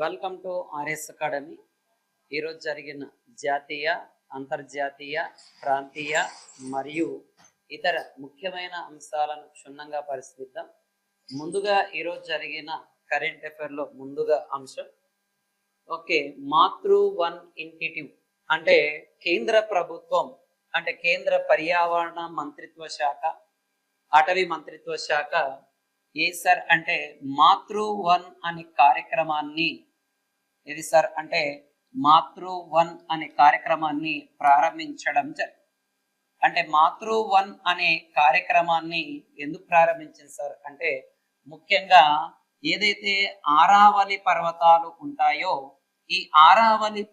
Welcome to RS academy. ఈరోజు జరిగిన జాతీయ, అంతర్జాతీయ, ప్రాంతీయ మరియు ఇతర ముఖ్యమైన అంశాలను క్షుణ్ణంగా పరిశీలిద్దాం. ముందుగా ఈరోజు జరిగిన కరెంట్ అఫైర్లో ముందుగా అంశం మాతృ వన్ ఇనిషియేటివ్ అంటే కేంద్ర ప్రభుత్వం అంటే కేంద్ర పర్యావరణ మంత్రిత్వ శాఖ, అటవీ మంత్రిత్వ శాఖ సార్ అంటే మాతృ వన్ అనే కార్యక్రమాన్ని మాతృ వన్ అనే కార్యక్రమాన్ని ప్రారంభించడం జరిగింది. అంటే మాతృ వన్ అనే కార్యక్రమాన్ని ఎందుకు ప్రారంభించింది సార్ అంటే ముఖ్యంగా ఏదైతే ఆరావళి పర్వతాలు ఉంటాయో ఈ ఆరావళి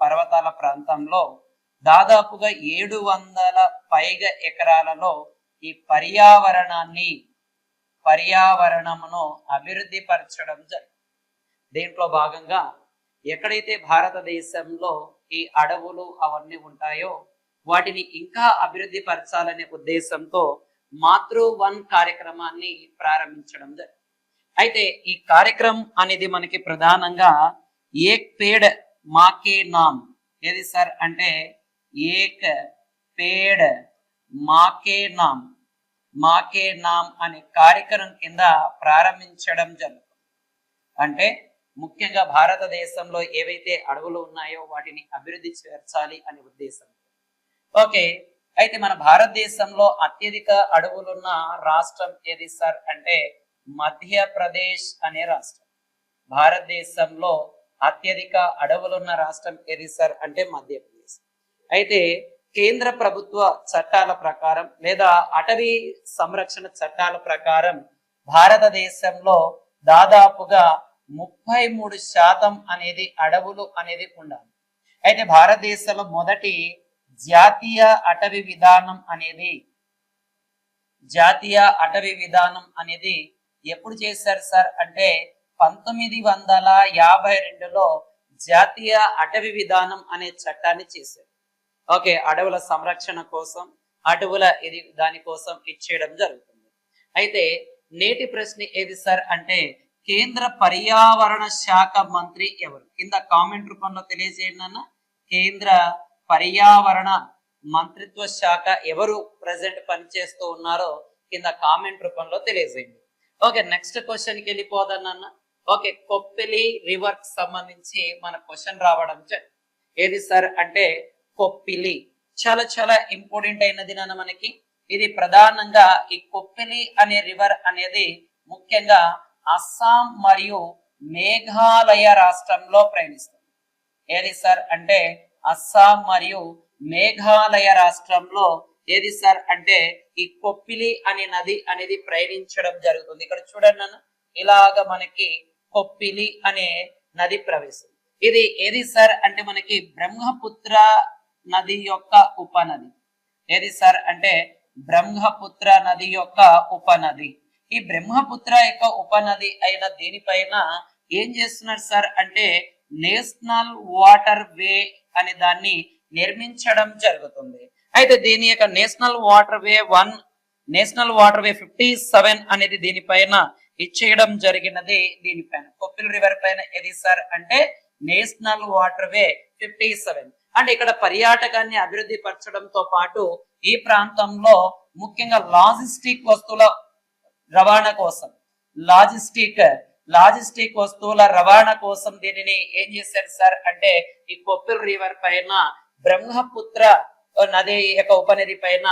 పర్వతాల ప్రాంతంలో దాదాపుగా 700 పైగా ఎకరాలలో ఈ పర్యావరణమును అభివృద్ధి పరచడం జరిగింది. దీంట్లో భాగంగా ఎక్కడైతే భారతదేశంలో ఈ అడవులు అవన్నీ ఉంటాయో వాటిని ఇంకా అభివృద్ధి పరచాలనే ఉద్దేశంతో మాతృ వన్ కార్యక్రమాన్ని ప్రారంభించడం జరిగింది. అయితే ఈ కార్యక్రమం అనేది మనకి ప్రధానంగా ఏక్ పేడ్ మాకే నామ్ ఏది సార్ అంటే ఏక్ పేడ్ మాకే నామ్ అనే కార్యక్రమం కింద ప్రారంభించడం జరుగుతుంది. అంటే ముఖ్యంగా భారతదేశంలో ఏవైతే అడవులు ఉన్నాయో వాటిని అభివృద్ధి చేర్చాలి అనే ఉద్దేశం. అయితే మన భారతదేశంలో అత్యధిక అడవులున్న రాష్ట్రం ఏది సార్ అంటే మధ్యప్రదేశ్ అనే రాష్ట్రం. భారతదేశంలో అత్యధిక అడవులున్న రాష్ట్రం ఏది సార్ అంటే మధ్యప్రదేశ్. అయితే కేంద్ర ప్రభుత్వ చట్టాల ప్రకారం లేదా అటవీ సంరక్షణ చట్టాల ప్రకారం భారతదేశంలో దాదాపుగా 33% అనేది అడవులు అనేది ఉండాలి. అయితే భారతదేశంలో మొదటి జాతీయ అటవీ విధానం అనేది ఎప్పుడు చేశారు సార్ అంటే 1952లో జాతీయ అటవీ విధానం అనే చట్టాన్ని చేశారు. అడవుల సంరక్షణ కోసం దానికోసం ఇచ్చేయడం జరుగుతుంది. అయితే నేటి ప్రశ్న ఏది సార్ అంటే కేంద్ర పర్యావరణ శాఖ మంత్రి ఎవరు? కింద కామెంట్ రూపంలో తెలియజేయండి అన్న. కేంద్ర పర్యావరణ మంత్రిత్వ శాఖ ఎవరు ప్రజెంట్ పనిచేస్తూ ఉన్నారో కింద కామెంట్ రూపంలో తెలియజేయండి. నెక్స్ట్ క్వశ్చన్కి వెళ్ళిపోదన్న. కొప్పెలి రివర్ కి సంబంధించి మన క్వశ్చన్ రావడం ఏది సార్ అంటే కొప్పిలి. చాలా ఇంపార్టెంట్ అయినది నాన్న మనకి. ఇది ప్రధానంగా ఈ కొప్పిలి అనే రివర్ అనేది ముఖ్యంగా అస్సాం మరియు మేఘాలయ రాష్ట్రంలో ప్రయాణిస్తుంది. ఏది సార్ అంటే అస్సాం మరియు మేఘాలయ రాష్ట్రంలో ఏది సార్ అంటే ఈ కొప్పిలి అనే నది అనేది ప్రయాణించడం జరుగుతుంది. ఇక్కడ చూడండి అన్న, ఇలాగ మనకి కొప్పిలి అనే నది ప్రవేశం. ఇది ఏది సార్ అంటే మనకి బ్రహ్మపుత్ర నది యొక్క ఉపనది. ఏది సార్ అంటే బ్రహ్మపుత్ర నది యొక్క ఉపనది. ఈ బ్రహ్మపుత్ర యొక్క ఉపనది అయిన దీనిపైన ఏం చేస్తున్నారు సార్ అంటే నేషనల్ వాటర్ వే అనే దాన్ని నిర్మించడం జరుగుతుంది. అయితే దీని యొక్క నేషనల్ వాటర్ వే 57 అనేది దీనిపైన ఇచ్చేయడం జరిగినది. దీనిపైన కొప్పిలి రివర్ పైన ఏది సార్ అంటే నేషనల్ వాటర్ వే 57. అంటే ఇక్కడ పర్యాటకాన్ని అభివృద్ధి పరచడంతో పాటు ఈ ప్రాంతంలో ముఖ్యంగా లాజిస్టిక్ వస్తువుల రవాణా కోసం దీనిని ఏం చేశారు సార్ అంటే ఈ కొప్పిలి రివర్ పైన బ్రహ్మపుత్ర నది యొక్క ఉపనది పైన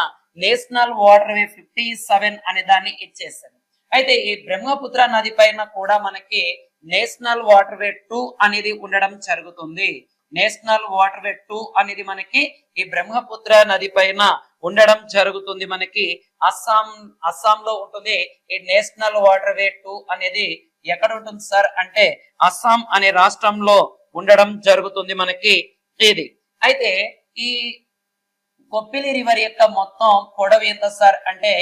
నేషనల్ వాటర్ వే 57 అనే దాన్ని ఇచ్చేసారు. అయితే ఈ బ్రహ్మపుత్ర నది పైన కూడా మనకి నేషనల్ వాటర్ వే 2 అనేది ఉండడం జరుగుతుంది. నేషనల్ వాటర్ వే 2 అనేది మనకి ఈ బ్రహ్మపుత్ర నది పైన ఉండడం జరుగుతుంది. మనకి అస్సాంలో ఉంటుంది. ఈ నేషనల్ వాటర్ వే 2 అనేది ఎక్కడ ఉంటుంది సార్ అంటే అస్సాం అనే రాష్ట్రంలో ఉండడం జరుగుతుంది మనకి ఇది. అయితే ఈ కొప్పిలి రివర్ యొక్క మొత్తం పొడవు ఎంత సార్ అంటే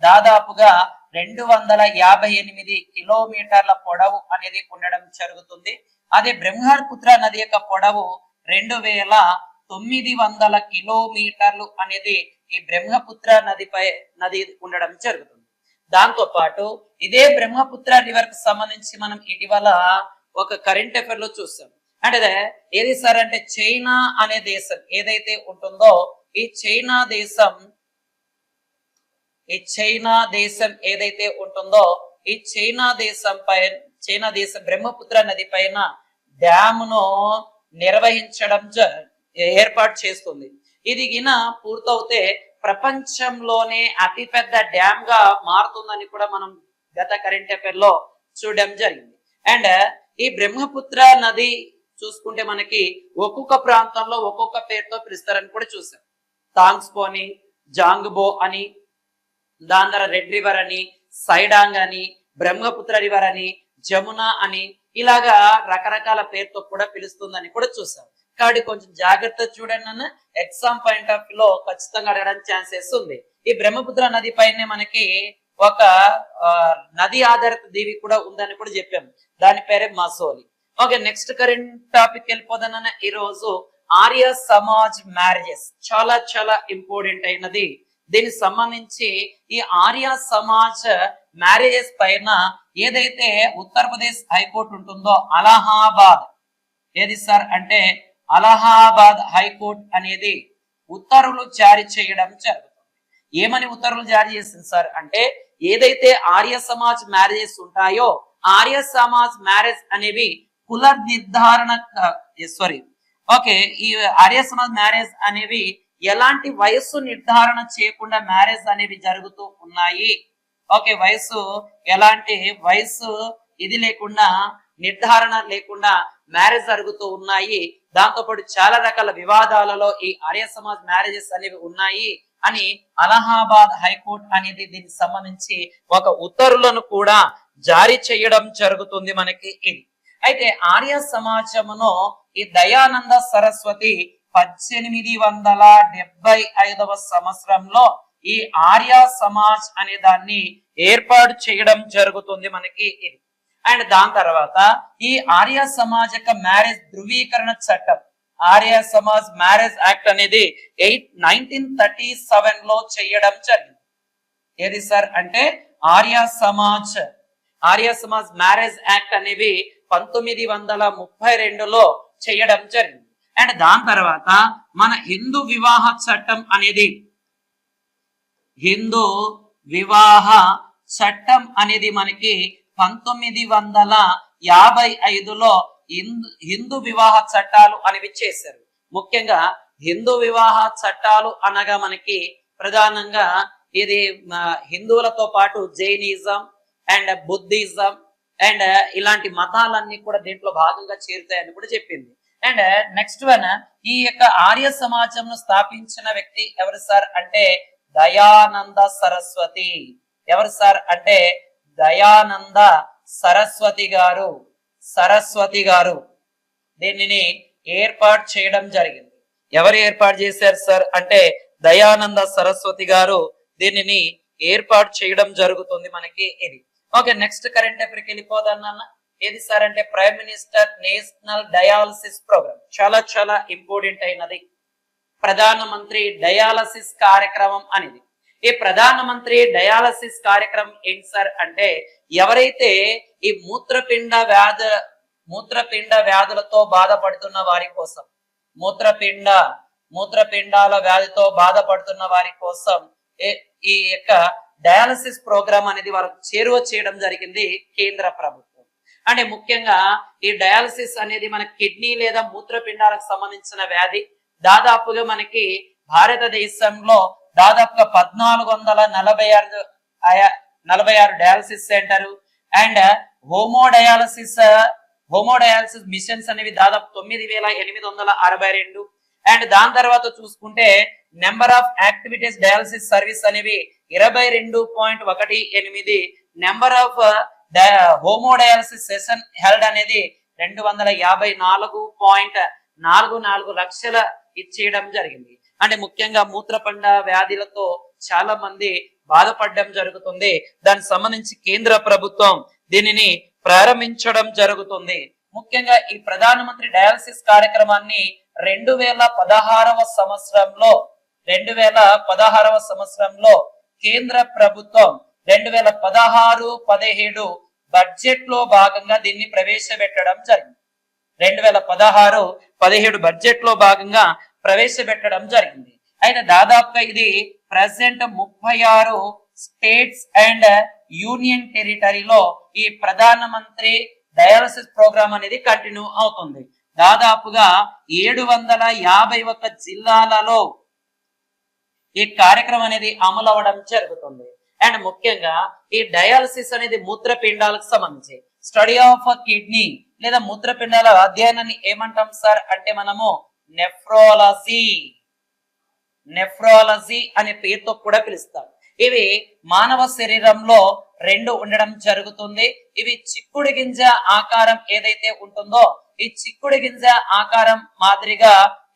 దాదాపుగా 258 కిలోమీటర్ల పొడవు అనేది ఉండడం జరుగుతుంది. అదే బ్రహ్మపుత్ర నది యొక్క పొడవు 2900 కిలోమీటర్లు అనేది ఈ బ్రహ్మపుత్ర నది ఉండడం జరుగుతుంది. దాంతో పాటు ఇదే బ్రహ్మపుత్ర రివర్ కు సంబంధించి మనం ఇటీవల ఒక కరెంట్ అఫైర్ లో చూసాం. అంటే ఏది సార్ అంటే చైనా అనే దేశం ఏదైతే ఉంటుందో ఈ చైనా దేశం ఏదైతే ఉంటుందో ఈ చైనా దేశం బ్రహ్మపుత్ర నది పైన డ్యామ్ ను నిర్వహించడం ఏర్పాటు చేస్తుంది. ఇది గిన పూర్తవుతే ప్రపంచంలోనే అతిపెద్ద డ్యామ్ గా మారుతుందని కూడా మనం గత కరెంట్ అఫైర్ లో చూడడం జరిగింది. అండ్ ఈ బ్రహ్మపుత్ర నది చూసుకుంటే మనకి ఒక్కొక్క ప్రాంతంలో ఒక్కొక్క పేరుతో పిలుస్తారని కూడా చూసాం. తాంగ్స్పో అని, జాంగ్బో అని, దాని ద్వారా రెడ్ రివర్ అని, సైడాంగ్ అని, బ్రహ్మపుత్ర రివర్ అని, జమున అని ఇలాగా రకరకాల పేరుతో కూడా పిలుస్తుందని కూడా చూసాం. కాబట్టి కొంచెం జాగ్రత్త చూడండి అన్న, ఎగ్జామ్ పాయింట్ ఆఫ్ వ్యూ లో ఖచ్చితంగా అడగడానికి ఛాన్సెస్ ఉంది. ఈ బ్రహ్మపుత్ర నది పైనే మనకి ఒక నది ఆధారిత దీవి కూడా ఉందని కూడా చెప్పాం, దాని పేరే మసోలి. ఓకే, నెక్స్ట్ కరెంట్ టాపిక్ వెళ్ళిపోదన్న. ఈ రోజు ఆర్య సమాజ్ మ్యారేజెస్ చాలా చాలా ఇంపార్టెంట్ అయినది. దీనికి సంబంధించి ఈ ఆర్య సమాజ్ మ్యారేజెస్ పైన ఏదైతే ఉత్తరప్రదేశ్ హైకోర్టు ఉంటుందో అలహాబాద్, ఏది సార్ అంటే అలహాబాద్ హైకోర్టు అనేది ఉత్తర్వులు జారీ చేయడం జరుగుతుంది. ఏమని ఉత్తర్వులు జారీ చేసింది సార్ అంటే ఏదైతే ఆర్య సమాజ్ మ్యారేజెస్ ఉంటాయో ఆర్య సమాజ్ మ్యారేజ్ అనేవి కుల నిర్ధారణ ఈ ఆర్య సమాజ్ మ్యారేజ్ అనేవి ఎలాంటి వయస్సు నిర్ధారణ చేయకుండా మ్యారేజ్ అనేవి జరుగుతూ ఉన్నాయి. ఓకే, ఎలాంటి వయస్సు ఇది లేకుండా నిర్ధారణ లేకుండా మ్యారేజ్ జరుగుతూ ఉన్నాయి. దాంతో పాటు చాలా రకాల వివాదాలలో ఈ ఆర్య సమాజ్ మ్యారేజెస్ అనేవి ఉన్నాయి అని అలహాబాద్ హైకోర్టు అనేది దీనికి సంబంధించి ఒక ఉత్తర్వులను కూడా జారీ చేయడం జరుగుతుంది మనకి ఇది. అయితే ఆర్య సమాజమును ఈ దయానంద సరస్వతి 1875వ సంవత్సరంలో ఈ ఆర్య సమాజ్ అనే దాన్ని ఏర్పాటు చేయడం జరుగుతుంది మనకి ఇది. అండ్ దాని తర్వాత ఈ ఆర్య సమాజ్ యొక్క మ్యారేజ్ ధృవీకరణ చట్టం, ఆర్య సమాజ్ మ్యారేజ్ యాక్ట్ అనేది 1937 లో చేయడం జరిగింది. ఏది సార్ అంటే ఆర్య సమాజ్ మ్యారేజ్ యాక్ట్ అనేవి 1932లో చేయడం జరిగింది. అండ్ దాని తర్వాత మన హిందూ వివాహ చట్టం అనేది 1955లో హిందూ వివాహ చట్టాలు అనేవి చేశారు. ముఖ్యంగా హిందూ వివాహ చట్టాలు అనగా మనకి ప్రధానంగా ఇది హిందువులతో పాటు జైనిజం అండ్ బుద్ధిజం అండ్ ఇలాంటి మతాలన్నీ కూడా దీంట్లో భాగంగా చేరుతాయని కూడా చెప్పింది. అండ్ నెక్స్ట్ వన్, ఈ యొక్క ఆర్య సమాజంను స్థాపించిన వ్యక్తి ఎవరు సార్ అంటే దయానంద సరస్వతి. ఎవరు సార్ అంటే దయానంద సరస్వతి గారు దీనిని ఏర్పాటు చేయడం జరిగింది. ఎవరు ఏర్పాటు చేశారు సార్ అంటే దయానంద సరస్వతి గారు దీనిని ఏర్పాటు చేయడం జరుగుతుంది మనకి ఇది. ఓకే, నెక్స్ట్ కరెంట్ అఫైర్కి వెళ్ళిపోదన్న. ఏది సార్ అంటే prime minister national dialysis programme, చాలా చాలా ఇంపార్టెంట్ అయినది. ప్రధానమంత్రి డయాలసిస్ కార్యక్రమం అనేది. ఈ ప్రధానమంత్రి డయాలసిస్ కార్యక్రమం ఏంటి సార్ అంటే ఎవరైతే ఈ మూత్రపిండ వ్యాధులతో బాధపడుతున్న వారి కోసం, మూత్రపిండాల వ్యాధితో బాధపడుతున్న వారి కోసం ఈ యొక్క డయాలసిస్ ప్రోగ్రామ్ అనేది వారికి చేరువ చేయడం జరిగింది కేంద్ర ప్రభుత్వం. అంటే ముఖ్యంగా ఈ డయాలసిస్ అనేది మన కిడ్నీ లేదా మూత్రపిండాలకు సంబంధించిన వ్యాధి. దాదాపుగా మనకి భారతదేశంలో దాదాపుగా 1446 డయాలసిస్ సెంటర్ అండ్ హోమోడయాలసిస్ మిషన్స్ అనేవి దాదాపు 9862. అండ్ దాని తర్వాత చూసుకుంటే number of activities dialysis service అనేవి 22.18. నెంబర్ ఆఫ్ హోమోడయాలసిస్ సెషన్ హెల్డ్ అనేది 254.44 లక్షల ఇచ్చేయడం జరిగింది. అంటే ముఖ్యంగా మూత్రపిండ వ్యాధులతో చాలా మంది బాధపడడం జరుగుతుంది. దానికి సంబంధించి కేంద్ర ప్రభుత్వం దీనిని ప్రారంభించడం జరుగుతుంది. ముఖ్యంగా ఈ ప్రధానమంత్రి డయాలసిస్ కార్యక్రమాన్ని 2016వ సంవత్సరంలో కేంద్ర ప్రభుత్వం 2016-17 బడ్జెట్ లో భాగంగా దీన్ని ప్రవేశపెట్టడం జరిగింది. 2016-17 బడ్జెట్ లో భాగంగా ప్రవేశపెట్టడం జరిగింది. అయితే దాదాపుగా ఇది ప్రెసెంట్ 36 స్టేట్స్ అండ్ యూనియన్ టెరిటరీలో ఈ ప్రధానమంత్రి డయాలసిస్ ప్రోగ్రామ్ అనేది కంటిన్యూ అవుతుంది. దాదాపుగా 751 జిల్లాలలో ఈ కార్యక్రమం అనేది అమలు అవ్వడం జరుగుతుంది. అండ్ ముఖ్యంగా ఈ డయాలసిస్ అనేది మూత్రపిండాలకు సంబంధించి స్టడీ ఆఫ్ కిడ్నీ లేదా మూత్రపిండాల అధ్యయనాన్ని ఏమంటాం సార్ అంటే మనము నెఫ్రాలజీ అనే పేరుతో కూడా పిలుస్తాం. ఇవి మానవ శరీరంలో 2 ఉండడం జరుగుతుంది. ఇవి చిక్కుడు గింజ ఆకారం ఏదైతే ఉంటుందో ఈ చిక్కుడు గింజ ఆకారం మాదిరిగా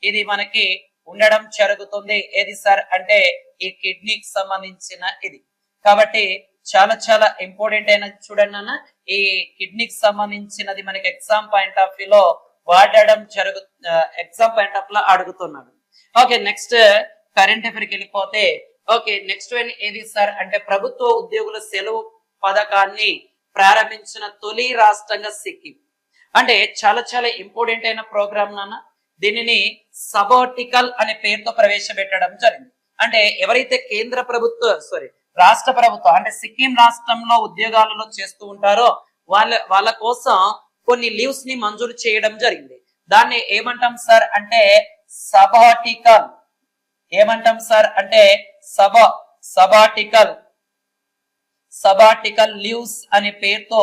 ఇది మనకి ఉండడం జరుగుతుంది. ఏది సార్ అంటే ఈ కిడ్నీకి సంబంధించిన ఇది. కాబట్టి చాలా చాలా ఇంపార్టెంట్ అయినది చూడండి అన్న. ఈ కిడ్నీకి సంబంధించినది మనకి ఎగ్జామ్ పాయింట్ ఆఫ్ వ్యూ లో వాడడం ఎగ్జామ్ పాయింట్ ఆఫ్ లో అడుగుతున్నాడు. ఓకే, నెక్స్ట్ కరెంట్ అఫైర్కి వెళ్ళిపోతే ఓకే నెక్స్ట్ వన్ ఏది సార్ అంటే ప్రభుత్వ ఉద్యోగుల సెలవు పథకాన్ని ప్రారంభించిన తొలి రాష్ట్రంగా సిక్కిం. అంటే చాలా చాలా ఇంపార్టెంట్ అయిన ప్రోగ్రామ్ నాన్న. దీనిని సబాటికల్ అనే పేరుతో ప్రవేశపెట్టడం జరిగింది. అంటే ఎవరైతే కేంద్ర ప్రభుత్వ రాష్ట్ర ప్రభుత్వం అంటే సిక్కిం రాష్ట్రంలో ఉద్యోగాలలో చేస్తూ ఉంటారో వాళ్ళ కోసం కొన్ని లీవ్స్ ని మంజూరు చేయడం జరిగింది. దాన్ని ఏమంటాం సార్ అంటే సబాటికల్. ఏమంటాం సార్ అంటే సబాటికల్ లీవ్స్ అనే పేరుతో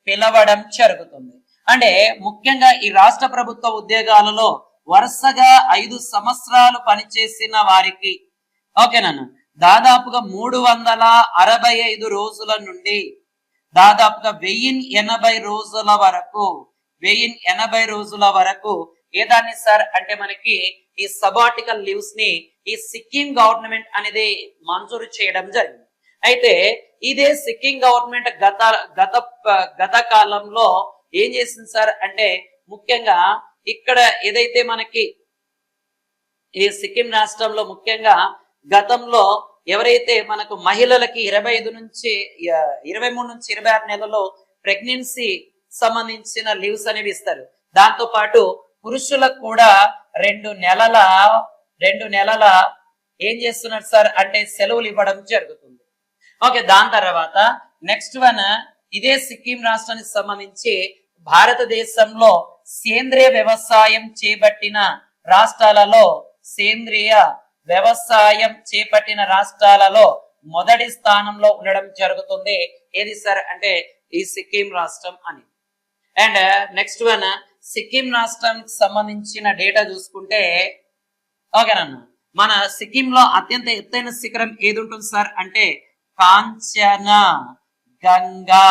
పిలవడం జరుగుతుంది. అంటే ముఖ్యంగా ఈ రాష్ట్ర ప్రభుత్వ ఉద్యోగాలలో వరుసగా 5 సంవత్సరాలు పనిచేసిన వారికి ఓకేనా దాదాపుగా 365 రోజుల నుండి దాదాపుగా 1080 రోజుల వరకు ఏదాన్ని సార్ అంటే మనకి ఈ సబాటికల్ లీవ్స్ ని ఈ సిక్కిం గవర్నమెంట్ అనేది మంజూరు చేయడం జరిగింది. అయితే ఇదే సిక్కిం గవర్నమెంట్ గత కాలంలో ఏం చేసింది సార్ అంటే ముఖ్యంగా ఇక్కడ ఏదైతే మనకి ఈ సిక్కిం రాష్ట్రంలో ముఖ్యంగా గతంలో ఎవరైతే మనకు మహిళలకి 23 నుంచి 26 నెలల్లో ప్రెగ్నెన్సీ సంబంధించిన లీవ్స్ అనేవి ఇస్తారు. దాంతో పాటు పురుషులకు కూడా 2 నెలల ఏం చేస్తున్నారు సార్ అంటే సెలవులు ఇవ్వడం జరుగుతుంది. ఓకే, దాని తర్వాత నెక్స్ట్ వన్ ఇదే సిక్కిం రాష్ట్రానికి సంబంధించి భారతదేశంలో సేంద్రియ వ్యవసాయం చేపట్టిన రాష్ట్రాలలో మొదటి స్థానంలో ఉండడం జరుగుతుంది. ఏది సార్ అంటే ఈ సిక్కిం రాష్ట్రం అని. అండ్ నెక్స్ట్ వన్ సిక్కిం రాష్ట్రానికి సంబంధించిన డేటా చూసుకుంటే ఓకేనన్నా మన సిక్కిం లో అత్యంత ఎత్తైన శిఖరం ఏది ఉంటుంది సార్ అంటే కాంచన గంగా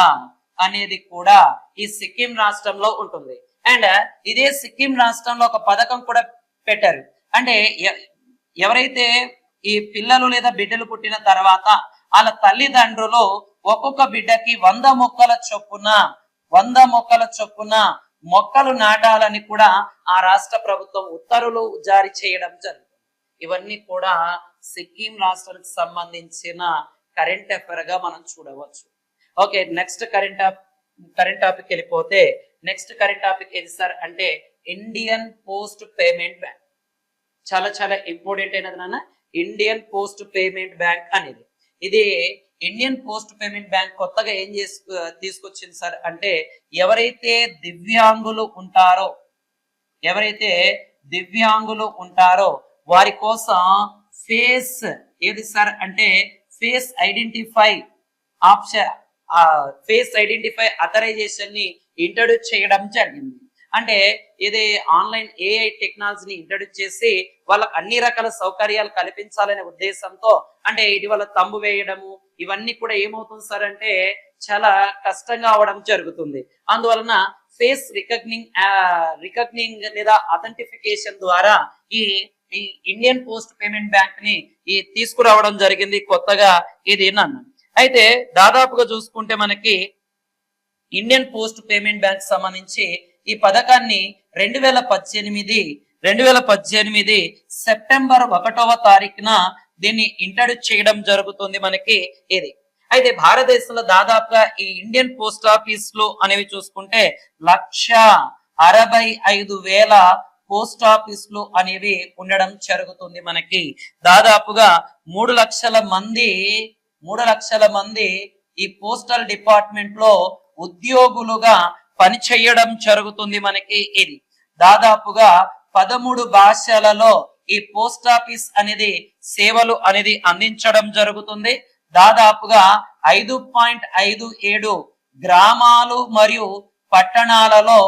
అనేది కూడా ఈ సిక్కిం రాష్ట్రంలో ఉంటుంది. అండ్ ఇదే సిక్కిం రాష్ట్రంలో ఒక పథకం కూడా పెట్టారు. అంటే ఎవరైతే ఈ పిల్లలు లేదా బిడ్డలు పుట్టిన తర్వాత వాళ్ళ తల్లిదండ్రులు ఒక్కొక్క బిడ్డకి 100 మొక్కల చొప్పున మొక్కలు నాటాలని కూడా ఆ రాష్ట్ర ప్రభుత్వం ఉత్తర్వులు జారీ చేయడం జరుగుతుంది. ఇవన్నీ కూడా సిక్కిం రాష్ట్రానికి సంబంధించిన కరెంట్ అఫైర్ గా మనం చూడవచ్చు. ఓకే, నెక్స్ట్ కరెంట్ టాపిక్ వెళ్ళిపోతే నెక్స్ట్ కరెంట్ టాపిక్ ఏది సార్ అంటే ఇండియన్ పోస్ట్ పేమెంట్ బ్యాంక్. చాలా చాలా ఇంపార్టెంట్ అయినది నాన్న. ఇండియన్ పోస్ట్ పేమెంట్ బ్యాంక్ అనేది ఇది ఇండియన్ పోస్ట్ పేమెంట్ బ్యాంక్ కొత్తగా ఏం తీసుకొచ్చింది సార్ అంటే ఎవరైతే దివ్యాంగులు ఉంటారో వారి కోసం ఫేస్ ఏది సార్ అంటే ఫేస్ ఐడెంటిఫై అథరైజేషన్ ని ఇంట్రడ్యూస్ చేయడం జరిగింది. అంటే ఇది ఆన్లైన్ ఏఐ టెక్నాలజీని ఇంట్రడ్యూస్ చేసి వాళ్ళకి అన్ని రకాల సౌకర్యాలు కల్పించాలనే ఉద్దేశంతో అంటే ఇటీవల తంబు వేయడము ఇవన్నీ కూడా ఏమవుతుంది సార్ అంటే చాలా కష్టంగా అవడం జరుగుతుంది. అందువలన ఫేస్ రికగ్నింగ్ లేదా అథెంటిఫికేషన్ ద్వారా ఈ ఇండియన్ పోస్ట్ పేమెంట్ బ్యాంక్ ని తీసుకురావడం జరిగింది కొత్తగా ఇది నన్ను. అయితే దాదాపుగా చూసుకుంటే మనకి ఇండియన్ పోస్ట్ పేమెంట్ బ్యాంక్ సంబంధించి ఈ పథకాన్ని 2018 సెప్టెంబర్ 1వ తారీఖున దీన్ని ఇంట్రడ్యూస్ చేయడం జరుగుతుంది మనకి ఇది. అయితే భారతదేశంలో దాదాపుగా ఈ ఇండియన్ పోస్ట్ ఆఫీస్ లో అనేవి చూసుకుంటే 1,65,000 పోస్ట్ ఆఫీసులు అనేవి ఉండడం జరుగుతుంది. మనకి దాదాపుగా 3 లక్షల మంది ఈ పోస్టల్ డిపార్ట్మెంట్ లో ఉద్యోగులుగా పనిచేయడం జరుగుతుంది. మనకి ఇది దాదాపుగా 13 భాషలలో ఈ పోస్ట్ ఆఫీస్ అనేది సేవలు అనేది అందించడం జరుగుతుంది. దాదాపుగా 5.57 గ్రామాలు మరియు పట్టణాలలో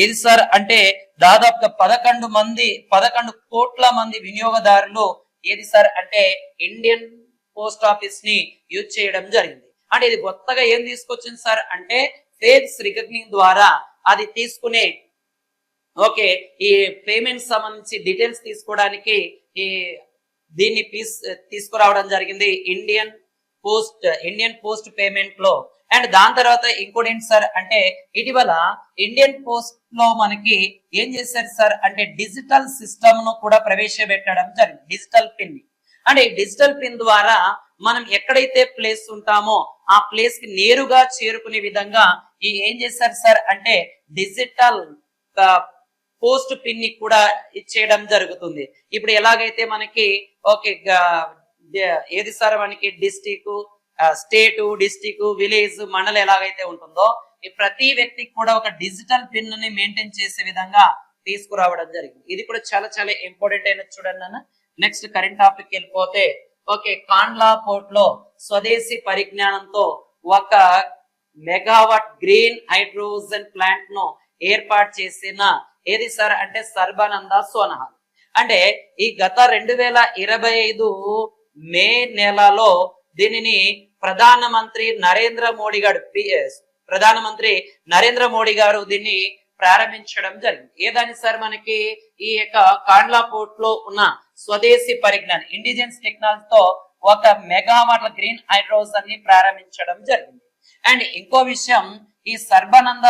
ఏది సార్ అంటే దాదాపుగా 11 కోట్ల మంది వినియోగదారులు ఏది సార్ అంటే ఇండియన్ పోస్ట్ ఆఫీస్ ని యూజ్ చేయడం జరిగింది. అంటే ఇది కొత్తగా ఏం తీసుకొచ్చింది సార్ అంటే ఫేస్ రికగ్నిషన్ ద్వారా అది తీసుకునే ఈ పేమెంట్ సంబంధించి డీటెయిల్స్ తీసుకోవడానికి దీన్ని తీసుకురావడం జరిగింది ఇండియన్ పోస్ట్ పేమెంట్ లో. అండ్ దాని తర్వాత ఇంకోటి ఏంటి సార్ అంటే ఇటీవల ఇండియన్ పోస్ట్ లో మనకి ఏం చేశారు సార్ అంటే డిజిటల్ సిస్టమ్ ను కూడా ప్రవేశపెట్టడం జరిగింది. డిజిటల్ పిన్ అంటే డిజిటల్ పిన్ ద్వారా మనం ఎక్కడైతే ప్లేస్ ఉంటామో ఆ ప్లేస్ కి నేరుగా చేరుకునే విధంగా ఏం చేశారు సార్ అంటే డిజిటల్ పోస్ట్ పిన్ ని కూడా ఇచ్చేయడం జరుగుతుంది. ఇప్పుడు ఎలాగైతే మనకి ఏది సార్ మనకి డిస్టిక్, స్టేట్, డిస్టిక్, విలేజ్, మండలం ఎలాగైతే ఉంటుందో ఈ ప్రతి వ్యక్తికి కూడా ఒక డిజిటల్ పిన్ ని మెయింటైన్ చేసే విధంగా తీసుకురావడం జరిగింది. ఇది కూడా చాలా చాలా ఇంపార్టెంట్ అయిన చూడండి అన్న. నెక్స్ట్ కరెంట్ టాపిక్ వెళ్ళిపోతే కాండ్లా పోర్ట్ లో స్వదేశీ పరిజ్ఞానంతో 1 మెగావాట్ గ్రీన్ హైడ్రోజన్ ప్లాంట్ ను ఏర్పాటు చేసిన ఏది సార్ అంటే సర్బానంద సోనోవాల్. అంటే ఈ గత 2025 మే నెలలో దీనిని ప్రధానమంత్రి నరేంద్ర మోడీ గారు దీన్ని ప్రారంభించడం జరిగింది. ఏదని సార్ మనకి ఈ యొక్క కాండ్లా పోర్ట్ లో ఉన్న స్వదేశీ పరిజ్ఞానం ఇండిజినస్ టెక్నాలజీతో 1 మెగావాట్ల గ్రీన్ హైడ్రోజన్ ని ప్రారంభించడం జరిగింది. అండ్ ఇంకో విషయం ఈ సర్బానంద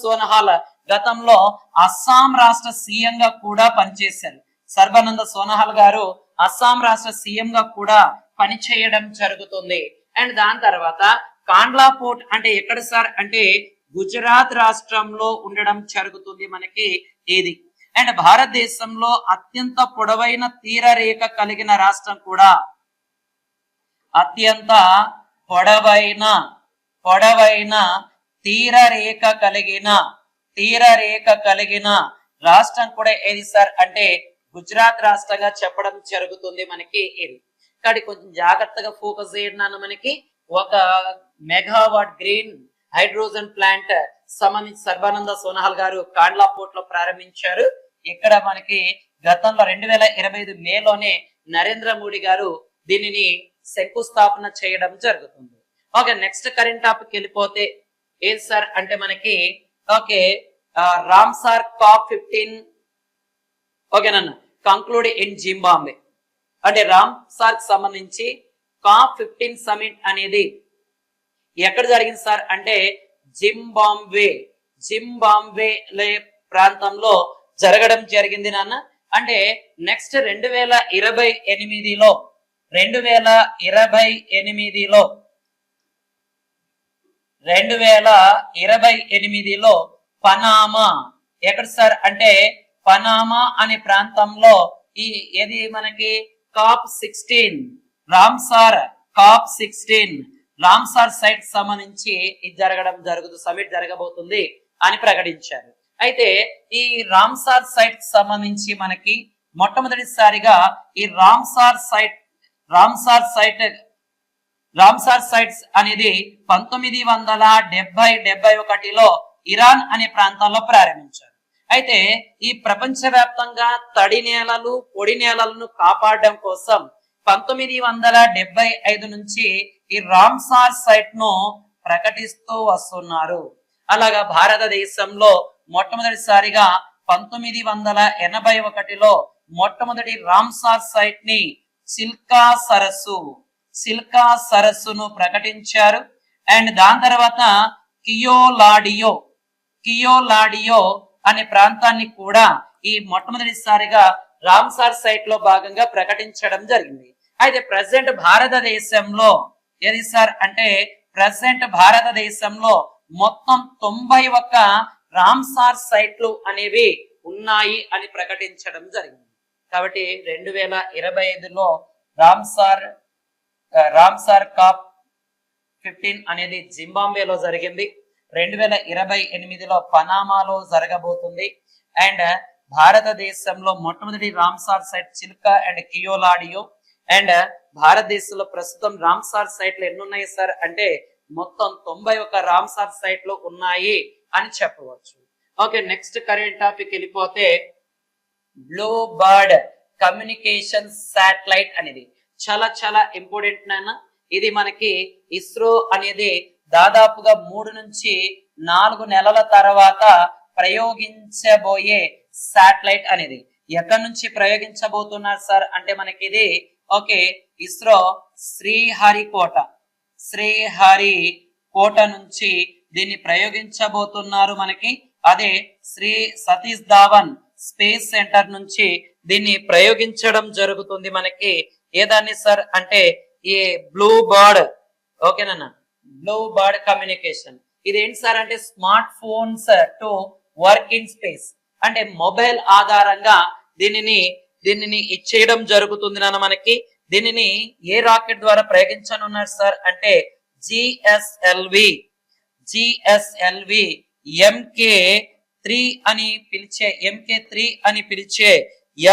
సోనోవాల్ గతంలో అస్సాం రాష్ట్ర సీఎం గా కూడా పనిచేశారు. సర్బానంద సోనోవాల్ గారు అస్సాం రాష్ట్ర సీఎం గా కూడా పనిచేయడం జరుగుతుంది. అండ్ దాని తర్వాత కాండ్లా పోర్ట్ అంటే ఎక్కడ సార్ అంటే గుజరాత్ రాష్ట్రంలో ఉండడం జరుగుతుంది మనకి ఇది. అండ్ భారతదేశంలో అత్యంత పొడవైన తీరరేఖ కలిగిన రాష్ట్రం కూడా అత్యంత పొడవైన తీరరేఖ కలిగిన రాష్ట్రం కూడా ఏది సార్ అంటే గుజరాత్ రాష్ట్రంగా చెప్పడం జరుగుతుంది మనకి ఇది. కానీ కొంచెం జాగ్రత్తగా ఫోకస్ చేయండి. మనకి 1 మెగావాట్ గ్రీన్ హైడ్రోజన్ ప్లాంట్ సంబంధించి సర్బానంద సోనోవాల్ గారు కాండ్లా పోర్ట్ లో ప్రారంభించారు. ఇక్కడ మనకి గతంలో 2025 మేలోనే నరేంద్ర మోడీ గారు దీనిని శంకుస్థాపన చేయడం జరుగుతుంది. నెక్స్ట్ కరెంట్ టాపిక్ వెళ్ళిపోతే ఏది సార్ అంటే మనకి Ramsar COP15 conclude in Zimbabwe. అంటే రామ్సార్ కి సంబంధించి COP15 సమిట్ అనేది ఎక్కడ జరిగింది సార్ అంటే జింబాబ్వే ప్రాంతంలో జరగడం జరిగింది నాన్న. అంటే నెక్స్ట్ 2028లో పనామా ఎక్కడ సార్ అంటే పనామా అనే ప్రాంతంలో ఏది మనకి COP16 రామ్సార్ సైట్ సంబంధించి ఇది సమిట్ జరగబోతుంది అని ప్రకటించారు. అయితే ఈ రామ్సార్ సైట్ సంబంధించి మనకి మొట్టమొదటిసారిగా ఈ రామ్సార్ సైట్స్ అనేది 1971లో ఇరాన్ అనే ప్రాంతాల్లో ప్రారంభించారు. అయితే ఈ ప్రపంచ వ్యాప్తంగా తడి నేలలు, పొడి నేలలను కాపాడడం కోసం 1975 నుంచి ఈ రామ్సార్ సైట్ ను ప్రకటిస్తూ వస్తున్నారు. అలాగా భారతదేశంలో మొట్టమొదటిసారిగా 1981లో మొట్టమొదటి రామ్సార్ సైట్ ని సిల్కా సరస్సును ప్రకటించారు. అండ్ దాని తర్వాత కియోలాడియో అనే ప్రాంతాన్ని కూడా ఈ మొట్టమొదటిసారిగా రామ్సార్ సైట్ లో భాగంగా ప్రకటించడం జరిగింది. అయితే ప్రజెంట్ భారతదేశంలో ఏది సార్ అంటే ప్రజెంట్ భారతదేశంలో మొత్తం 91 రామ్సార్ సైట్లు అనేవి ఉన్నాయి అని ప్రకటించడం జరిగింది. కాబట్టి 2025లో రామ్సార్ కాప్ 15 అనేది జింబాబ్వేలో జరిగింది. 2028లో పనామాలో జరగబోతుంది. అండ్ భారతదేశంలో మొట్టమొదటి Ramsar site Chilka and Keoladeo. And భారతదేశంలో ప్రస్తుతం రామ్సార్ సైట్లు ఎన్ని ఉన్నాయి సార్ అంటే మొత్తం 91 రామ్సార్ సైట్లు ఉన్నాయి అని చెప్పవచ్చు. ఓకే, నెక్స్ట్ కరెంట్ టాపిక్ వెళ్ళిపోతే బ్లూ బర్డ్ కమ్యూనికేషన్ శాటిలైట్ అనేది చాలా చాలా ఇంపార్టెంట్ నాన్న. ఇది మనకి ఇస్రో అనేది దాదాపుగా 3 నుంచి 4 నెలల తర్వాత ప్రయోగించబోయే శాటిలైట్ అనేది. ఎక్కడి నుంచి ప్రయోగించబోతున్నారు సార్ అంటే మనకి ఇది ఓకే ఇస్రో శ్రీహరికోట నుంచి దీన్ని ప్రయోగించబోతున్నారు మనకి. అదే శ్రీ సతీష్ ధావన్ స్పేస్ సెంటర్ నుంచి దీన్ని ప్రయోగించడం జరుగుతుంది మనకి. ఏదాన్ని సార్ అంటే ఈ బ్లూ బర్డ్. ఓకేనా, బ్లూ బర్డ్ కమ్యూనికేషన్. ఇది ఏంటి సార్ అంటే smart phones to work in space అంటే మొబైల్ ఆధారంగా దీనిని ఇచ్చేయడం జరుగుతుంది నాన్న మనకి. దీనిని ఏ రాకెట్ ద్వారా ప్రయోగించనున్నారు సార్ అంటే జిఎస్ఎల్వి MK3 అని పిలిచే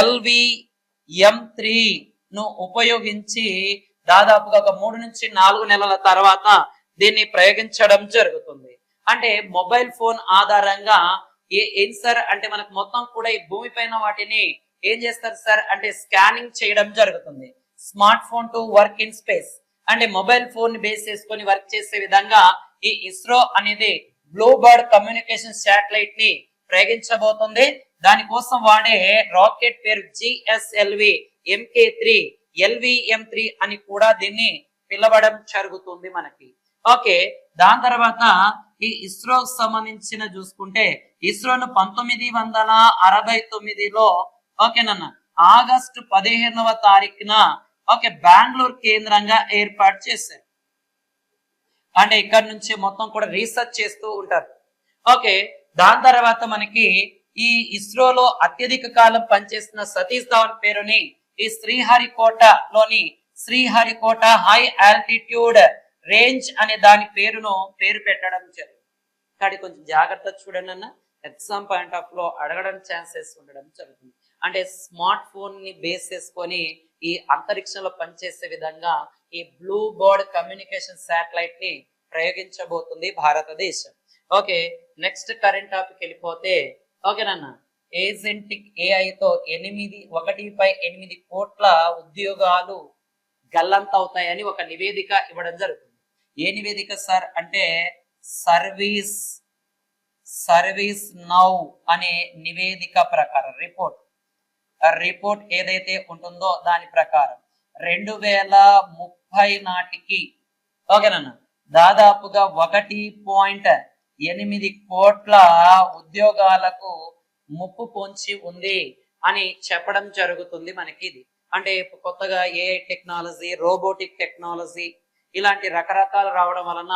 LVM3 ను ఉపయోగించి దాదాపుగా ఒక 3 నుంచి 4 నెలల తర్వాత దీన్ని ప్రయోగించడం జరుగుతుంది. అంటే మొబైల్ ఫోన్ ఆధారంగా ఏం సార్ అంటే మనకు మొత్తం కూడా ఈ భూమి పైన వాటిని ఏం చేస్తారు సార్ అంటే స్కానింగ్ చేయడం జరుగుతుంది. Smart phone to work in space అంటే మొబైల్ ఫోన్ బేస్ చేసుకొని వర్క్ చేసే విధంగా ఈ ఇస్రో అనేది బ్లూ బర్డ్ కమ్యూనికేషన్ శాటిలైట్ ని ప్రయోగించబోతుంది. దానికోసం వాడే రాకెట్ పేరు జిఎస్ఎల్వి MK3 LVM3 అని కూడా దీన్ని పిలవడం జరుగుతుంది మనకి. ఓకే, దాని తర్వాత ఈ ఇస్రో సంబంధించిన చూసుకుంటే ఇస్రోను 1969లో ఓకేనన్న ఆగస్టు 15వ తారీఖున ఓకే బెంగళూరు కేంద్రంగా ఏర్పాటు చేశారు. అంటే ఇక్కడ నుంచి మొత్తం కూడా రీసెర్చ్ చేస్తూ ఉంటారు. ఓకే, దాని తర్వాత మనకి ఈ ఇస్రోలో అత్యధిక కాలం పనిచేసిన సతీష్ ధావన్ పేరుని ఈ శ్రీహరికోట హై ఆల్టిట్యూడ్ రేంజ్ అనే దాని పేరు పెట్టడం జరిగింది. కానీ కొంచెం జాగ్రత్త చూడండి అన్న, ఎగ్జామ్ పాయింట్ ఆఫ్ లో అడగడం ఛాన్సెస్ ఉండడం జరుగుతుంది. అంటే స్మార్ట్ ఫోన్ ని బేస్ చేసుకొని ఈ అంతరిక్షంలో పనిచేసే విధంగా ఈ బ్లూ బర్డ్ కమ్యూనికేషన్ శాటిలైట్ ని ప్రయోగించబోతుంది భారతదేశం. ఓకే, నెక్స్ట్ కరెంట్ టాపిక్ వెళ్ళిపోతే ఓకేనన్న ఏజెంటిక్ ఏఐతో 1.8 కోట్ల ఉద్యోగాలు గల్లంతవుతాయని ఒక నివేదిక ఇవ్వడం జరుగుతుంది. ఏ నివేదిక సార్ అంటే సర్వీస్ నౌ అనే నివేదిక ప్రకారం రిపోర్ట్ ఏదైతే ఉంటుందో దాని ప్రకారం 2030 నాటికి ఓకేనన్న దాదాపుగా 1.8 కోట్ల ఉద్యోగాలకు ముప్పు పొంచి ఉంది అని చెప్పడం జరుగుతుంది మనకి. ఇది అంటే కొత్తగా ఏఐ టెక్నాలజీ, రోబోటిక్ టెక్నాలజీ ఇలాంటి రకరకాలు రావడం వలన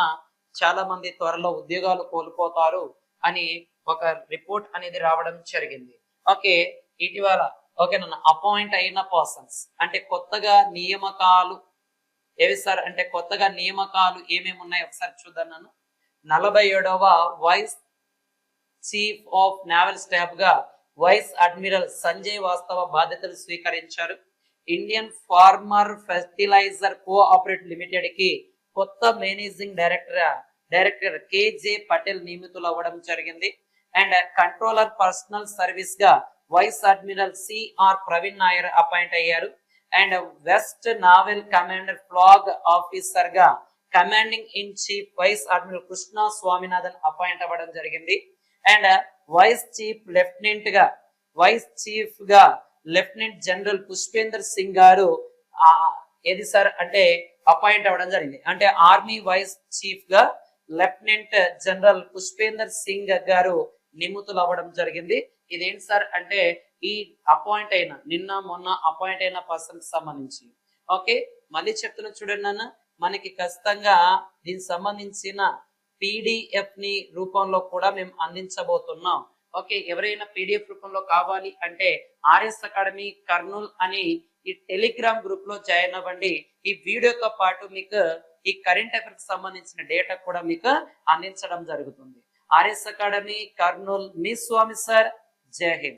చాలా మంది త్వరలో ఉద్యోగాలు కోల్పోతారు అని ఒక రిపోర్ట్ అనేది రావడం జరిగింది. ఓకే, ఇటీవల ఓకేనా అపాయింట్ అయిన పర్సన్స్ అంటే కొత్తగా నియామకాలు ఏవి సార్ అంటే కొత్తగా నియామకాలు ఏమేమి ఉన్నాయి ఒకసారి చూద్దాం. నన్ను 47వ vice chief of naval staff గా వైస్ అడ్మిరల్ సంజయ్ వాస్తవ బాధ్యతలు స్వీకరించారు. Indian farmer fertiliser cooperative limited కి కొత్త మేనేజింగ్ డైరెక్టర్ కేజే పటేల్ నియమితులు అవ్వడం జరిగింది. అండ్ కంట్రోలర్ పర్సనల్ సర్వీస్ గా vice admiral C R Praveen Nair appoint అయ్యారు. And west naval commander flag officer గా commanding in chief vice admiral Krishna Swaminathan appoint అవ్వడం జరిగింది. అండ్ వైస్ చీఫ్ గా లెఫ్టినెంట్ జనరల్ పుష్పేందర్ సింగ్ గారు ఏది సార్ అంటే అపాయింట్ అవ్వడం జరిగింది. అంటే ఆర్మీ వైస్ చీఫ్ గా లెఫ్టినెంట్ జనరల్ పుష్పేందర్ సింగ్ గారు నియమితులు అవ్వడం జరిగింది. ఇదేంటి సార్ అంటే ఈ అపాయింట్ అయిన నిన్న మొన్న అపాయింట్ అయిన పర్సన్ సంబంధించి ఓకే, మళ్ళీ చెప్తున్నా చూడండి నాన్న, మనకి ఖచ్చితంగా దీనికి సంబంధించిన పీడిఎఫ్ ని రూపంలో కూడా మేము అందించబోతున్నాం. ఓకే, ఎవరైనా పీడిఎఫ్ రూపంలో కావాలి అంటే ఆర్ఎస్ అకాడమీ కర్నూల్ అని ఈ టెలిగ్రామ్ గ్రూప్ లో జాయిన్ అవ్వండి. ఈ వీడియోతో పాటు మీకు ఈ కరెంట్ అఫైర్స్ సంబంధించిన డేటా కూడా మీకు అందించడం జరుగుతుంది. ఆర్ఎస్ అకాడమీ కర్నూల్, మీ స్వామి సార్. జై హింద్.